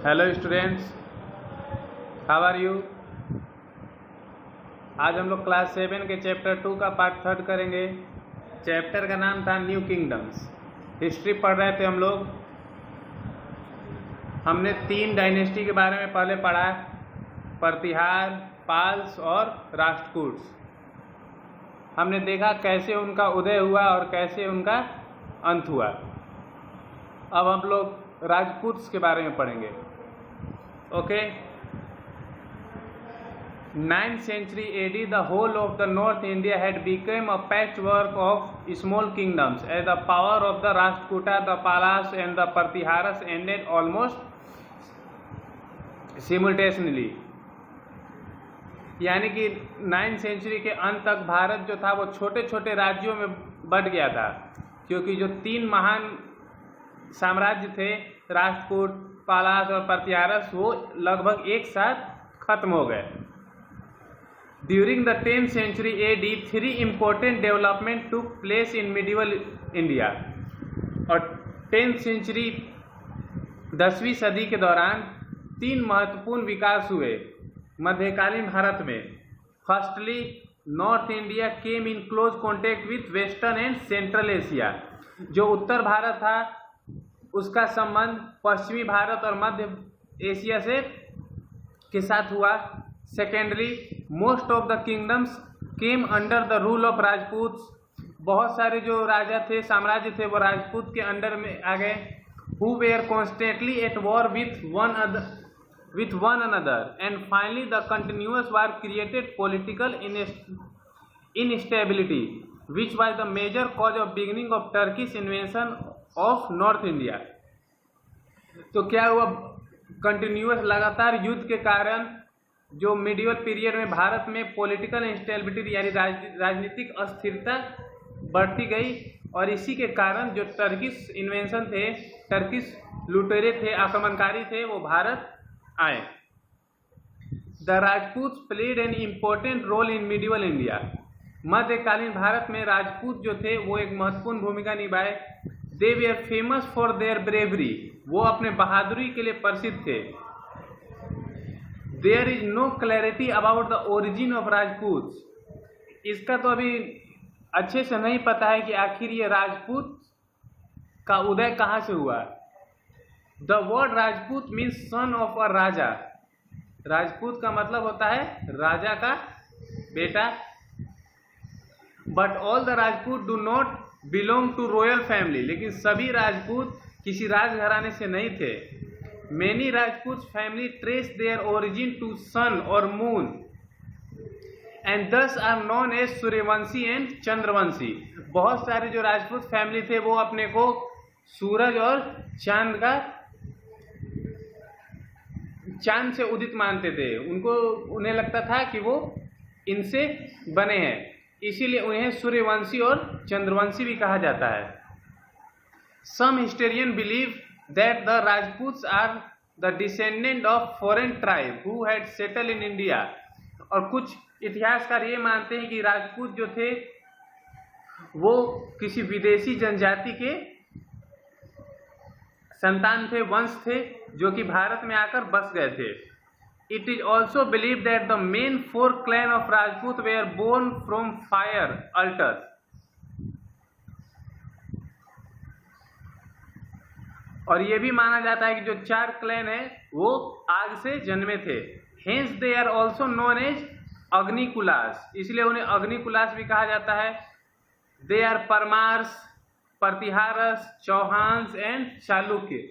Hello students, how are you. आज हम लोग क्लास 7 के चैप्टर 2 का पार्ट 3 करेंगे। चैप्टर का नाम था न्यू किंगडम्स। हिस्ट्री पढ़ रहे थे हम लोग। हमने 3 डायनेस्टी के बारे में पहले पढ़ा, प्रतिहार, पाल्स और राष्ट्रकूट्स। हमने देखा कैसे उनका उदय हुआ और कैसे उनका अंत हुआ। अब हम लोग राजपूत्स के बारे में पढ़ेंगे। Okay. 9th century AD, the whole of the North India had become a patchwork of small kingdoms, as the power of the Rashtrakuta, the Palas and the Pratiharas ended almost simultaneously। यानी कि 9th century के अंत तक भारत जो था वो छोटे छोटे राज्यों में बट गया था, क्योंकि जो 3 महान साम्राज्य थे, राष्ट्रकूट, पालास और प्रतिहारस, वो लगभग एक साथ खत्म हो गए। During the 10th century AD, 3 important development took place in medieval India। और 10th century 10वीं सदी के दौरान 3 महत्वपूर्ण विकास हुए मध्यकालीन भारत में। Firstly, north India came in close contact with western and central Asia. जो उत्तर भारत था उसका संबंध पश्चिमी भारत और मध्य एशिया से के साथ हुआ। Secondly, most of the kingdoms came under the rule of Rajputs. बहुत सारे जो राजा थे, साम्राज्य थे, वो राजपूत के अंडर में आ गए। Who were constantly at war with one another and finally the continuous war created political instability which was the major cause of beginning of Turkish invention of North India. तो क्या हुआ, कंटिन्यूअस लगातार युद्ध के कारण जो मिडिवल पीरियड में भारत में पॉलिटिकल इंस्टेबिलिटी यानी राजनीतिक अस्थिरता बढ़ती गई, और इसी के कारण जो टर्किश इन्वेंशन थे, टर्किश लुटेरे थे, आक्रमणकारी थे, वो भारत आए। The Rajput played an important role in medieval India. मध्यकालीन भारत में राजपूत जो थे वो एक महत्वपूर्ण भूमिका निभाए। They were famous for their bravery. वो अपने बहादुरी के लिए प्रसिद्ध थे। There is no clarity about the origin of Rajput. इसका तो अभी अच्छे से नहीं पता है कि आखिर ये राजपूत का उदय कहाँ से हुआ। The word Rajput means son of a raja. Rajput का मतलब होता है राजा का बेटा। But all the Rajput do not belong to royal family. लेकिन सभी राजपूत किसी राजघराने से नहीं थे। Many Rajput family trace their origin to sun और moon and these are known as Suryavanshi and Chandravanshi. बहुत सारे जो राजपूत फैमिली थे वो अपने को सूरज और चांद से उदित मानते थे। उन्हें लगता था कि वो इनसे बने हैं, इसीलिए उन्हें सूर्यवंशी और चंद्रवंशी भी कहा जाता है। Some historian believe that the Rajputs are the descendant of foreign tribe who had settle in India. और कुछ इतिहासकार ये मानते हैं कि राजपूत जो थे वो किसी विदेशी जनजाति के संतान थे, वंश थे, जो कि भारत में आकर बस गए थे। It is also believed that the main 4 clan of Rajput were born from fire altars। और ये भी माना जाता है कि जो 4 क्लैन है वो आग से जन्मे थे। Hence they are also known as अग्निकुलास। इसलिए उन्हें अग्निकुलास भी कहा जाता है। They are Parmars, Pratiharas, Chauhans and Chalukya.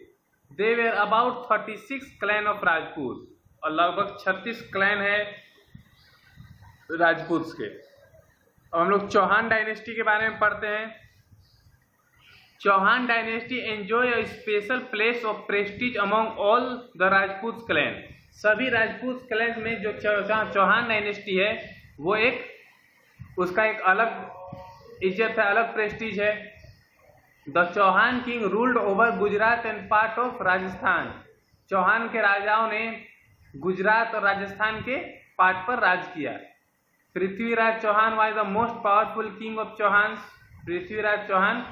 They were about 36 clan of Rajput। और लगभग 36 क्लैन है राजपूत्स के। और हम लोग चौहान डायनेस्टी के बारे में पढ़ते हैं। Chauhan dynasty enjoy a special place of prestige among all the Rajput clan. सभी राजपूत क्लैन में जो चौहान डायनेस्टी है वो उसका एक अलग इज्जत है, अलग प्रेस्टीज है। The Chauhan king ruled over Gujarat and part of Rajasthan. Chauhan के राजाओं ने गुजरात और राजस्थान के पार्ट पर राज किया। Prithviraj Chauhan was the most powerful king of Chauhan. Prithviraj Chauhan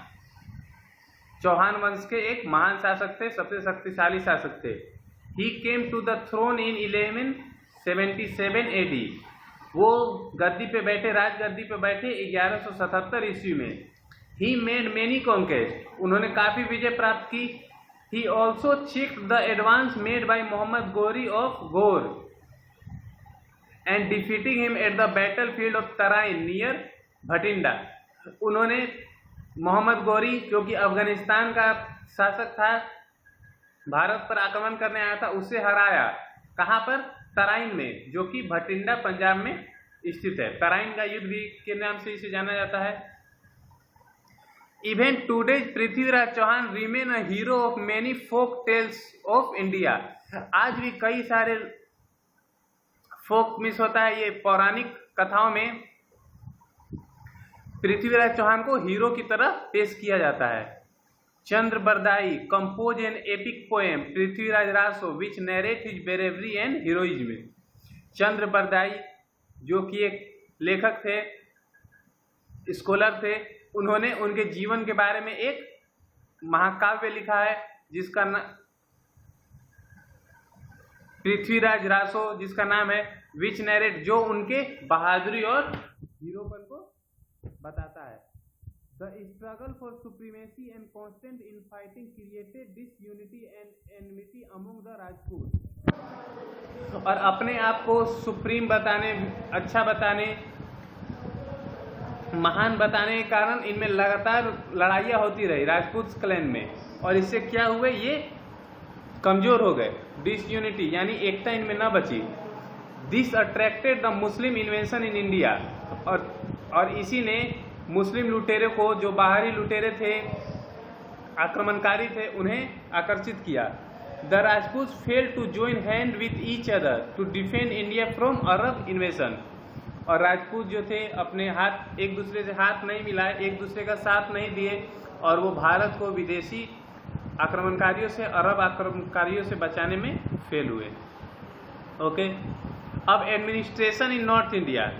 Chauhan वंश के एक महान शासक थे, सबसे शक्तिशाली शासक थे। He came to the throne in 1177 AD। वो गद्दी पे बैठे, राजगद्दी पे बैठे 1177 ईस्वी में। ही मेड मेनी कॉन्केस्ट, उन्होंने काफ़ी विजय प्राप्त की। He also checked the advance made by Mohammad Ghori of Ghor and defeating him at the battle field of Tarain near Bathinda. उन्होंने मोहम्मद गोरी, जो कि अफगानिस्तान का शासक था, भारत पर आक्रमण करने आया था, उससे हराया। कहाँ पर? तराइन में, जो कि भटिंडा पंजाब में स्थित है। तराइन का युद्ध भी के नाम से इसे जाना जाता है। Even today's Prithviraj Chauhan remain a hero of many folk tales of India. आज भी कई सारे फोक मिस होता है, ये पौराणिक कथाओं में पृथ्वीराज चौहान को हीरो की तरह पेश किया जाता है। Chandra Bardai compose an epic poem Prithviraj Raso which narrate his bravery and heroism. Chandra Bardai जो कि एक लेखक थे, स्कॉलर थे, उन्होंने उनके जीवन के बारे में एक महाकाव्य लिखा है जिसका पृथ्वीराज रासो, जिसका नाम है विच नरेट, जो उनके बहादुरी और हीरोपन को बताता है। The struggle for supremacy and constant infighting created disunity and enmity among the Rajputs। और अपने आप को सुप्रीम बताने, अच्छा बताने, महान बताने के कारण इनमें लगातार लड़ाइयाँ होती रही राजपूत क्लैन में, और इससे क्या हुए, ये कमजोर हो गए। डिसयूनिटी यानी एकता इनमें न बची। This attracted the Muslim invention in India, और इसी ने मुस्लिम लुटेरे को, जो बाहरी लुटेरे थे, आक्रमणकारी थे, उन्हें आकर्षित किया। The Rajput fail to join hand with each other to defend India from Arab invasion. और राजपूत जो थे अपने हाथ, एक दूसरे से हाथ नहीं मिलाए, एक दूसरे का साथ नहीं दिए, और वो भारत को विदेशी आक्रमणकारियों से, अरब आक्रमणकारियों से बचाने में फेल हुए। ओके, अब एडमिनिस्ट्रेशन इन नॉर्थ इंडिया।